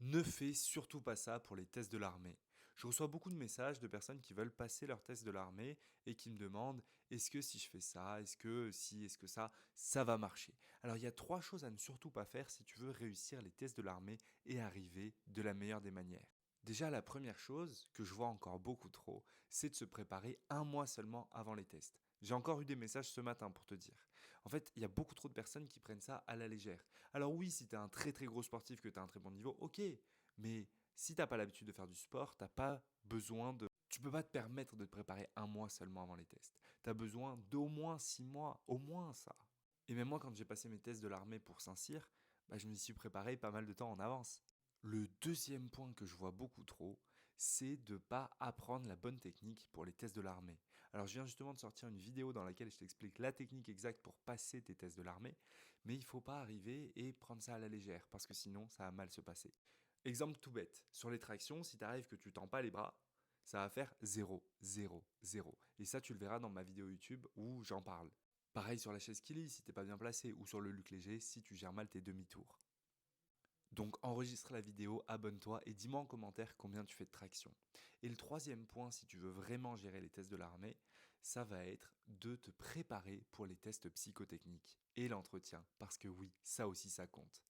Ne fais surtout pas ça pour les tests de l'armée. Je reçois beaucoup de messages de personnes qui veulent passer leurs tests de l'armée et qui me demandent est-ce que si je fais ça, est-ce que si, est-ce que ça va marcher. Alors il y a trois choses à ne surtout pas faire si tu veux réussir les tests de l'armée et arriver de la meilleure des manières. Déjà, la première chose que je vois encore beaucoup trop, c'est de se préparer un mois seulement avant les tests. J'ai encore eu des messages ce matin pour te dire. En fait, il y a beaucoup trop de personnes qui prennent ça à la légère. Alors oui, si tu es un très très gros sportif, que tu as un très bon niveau, ok. Mais si t'as pas l'habitude de faire du sport, t'as pas besoin de... Tu peux pas te permettre de te préparer un mois seulement avant les tests. Tu as besoin d'au moins 6 mois, au moins ça. Et même moi, quand j'ai passé mes tests de l'armée pour Saint-Cyr, bah, je me suis préparé pas mal de temps en avance. Le deuxième point que je vois beaucoup trop, c'est de ne pas apprendre la bonne technique pour les tests de l'armée. Alors je viens justement de sortir une vidéo dans laquelle je t'explique la technique exacte pour passer tes tests de l'armée, mais il ne faut pas arriver et prendre ça à la légère, parce que sinon ça va mal se passer. Exemple tout bête, sur les tractions, si t'arrives que tu tends pas les bras, ça va faire 0, 0, 0. Et ça tu le verras dans ma vidéo YouTube où j'en parle. Pareil sur la chaise Kili si t'es pas bien placé, ou sur le luc léger si tu gères mal tes demi-tours. Donc enregistre la vidéo, abonne-toi et dis-moi en commentaire combien tu fais de traction. Et le troisième point, si tu veux vraiment gérer les tests de l'armée, ça va être de te préparer pour les tests psychotechniques et l'entretien. Parce que oui, ça aussi ça compte.